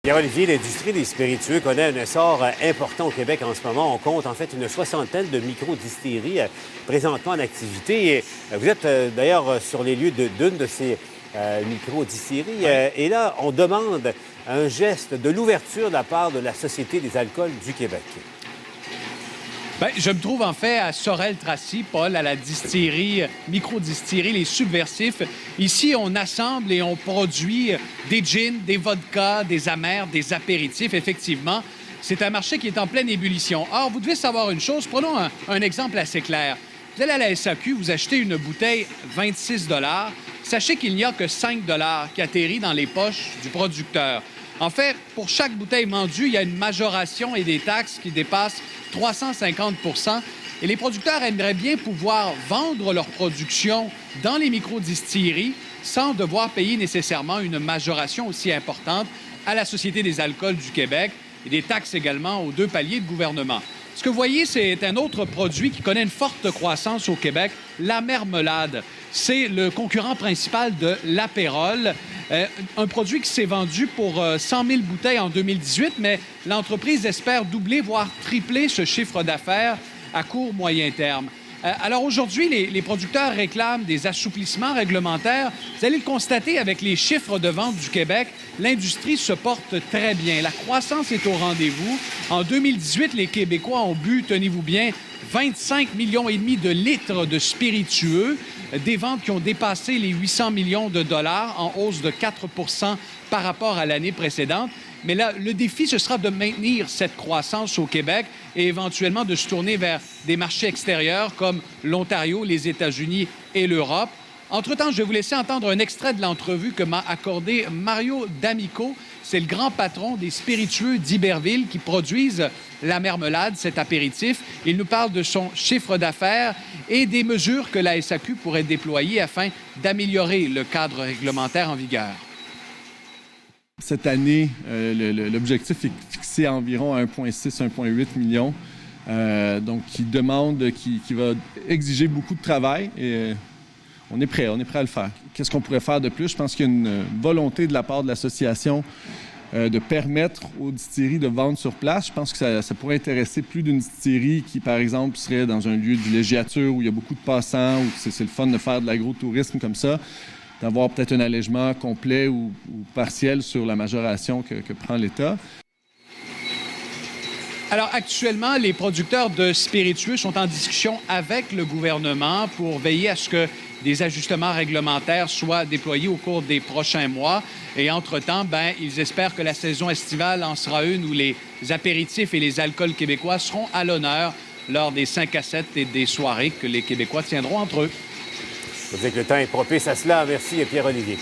Pierre-Olivier, l'industrie des spiritueux connaît un essor important au Québec en ce moment. On compte en fait une soixantaine de micro-distilleries présentement en activité. Et, vous êtes d'ailleurs sur les lieux d'une de ces micro-distilleries. Et là, on demande un geste de l'ouverture de la part de la Société des alcools du Québec. Bien, je me trouve en fait à Sorel-Tracy, Paul, à la distillerie, micro-distillerie Les Subversifs. Ici, on assemble et on produit des gins, des vodkas, des amers, des apéritifs, effectivement. C'est un marché qui est en pleine ébullition. Or, vous devez savoir une chose. Prenons un exemple assez clair. Vous allez à la SAQ, vous achetez une bouteille 26 $. Sachez qu'il n'y a que 5 $ qui atterrit dans les poches du producteur. En fait, pour chaque bouteille vendue, il y a une majoration et des taxes qui dépassent 350 %. Et les producteurs aimeraient bien pouvoir vendre leur production dans les micro-distilleries sans devoir payer nécessairement une majoration aussi importante à la Société des alcools du Québec et des taxes également aux 2 paliers de gouvernement. Ce que vous voyez, c'est un autre produit qui connaît une forte croissance au Québec, la mermelade. C'est le concurrent principal de l'apérole, un produit qui s'est vendu pour 100 000 bouteilles en 2018, mais l'entreprise espère doubler, voire tripler ce chiffre d'affaires à court-moyen terme. Alors aujourd'hui, les producteurs réclament des assouplissements réglementaires. Vous allez le constater avec les chiffres de vente du Québec, l'industrie se porte très bien. La croissance est au rendez-vous. En 2018, les Québécois ont bu, tenez-vous bien, 25,5 millions de litres de spiritueux, des ventes qui ont dépassé les 800 millions de dollars, en hausse de 4 % par rapport à l'année précédente. Mais là, le défi, ce sera de maintenir cette croissance au Québec et éventuellement de se tourner vers des marchés extérieurs comme l'Ontario, les États-Unis et l'Europe. Entre-temps, je vais vous laisser entendre un extrait de l'entrevue que m'a accordé Mario D'Amico. C'est le grand patron des spiritueux d'Iberville qui produisent la mermelade, cet apéritif. Il nous parle de son chiffre d'affaires et des mesures que la SAQ pourrait déployer afin d'améliorer le cadre réglementaire en vigueur. Cette année, l'objectif est fixé à environ 1,6-1,8 millions. Donc, qui va exiger beaucoup de travail et on est prêt à le faire. Qu'est-ce qu'on pourrait faire de plus? Je pense qu'il y a une volonté de la part de l'association de permettre aux distilleries de vendre sur place. Je pense que ça pourrait intéresser plus d'une distillerie qui, par exemple, serait dans un lieu de villégiature où il y a beaucoup de passants, où c'est le fun de faire de l'agro-tourisme comme ça, d'avoir peut-être un allègement complet ou partiel sur la majoration que prend l'État. Alors, actuellement, les producteurs de spiritueux sont en discussion avec le gouvernement pour veiller à ce que des ajustements réglementaires soient déployés au cours des prochains mois. Et entre-temps, ils espèrent que la saison estivale en sera une où les apéritifs et les alcools québécois seront à l'honneur lors des 5 à 7 et des soirées que les Québécois tiendront entre eux. Vous savez que le temps est propice à cela. Merci, Pierre-Olivier.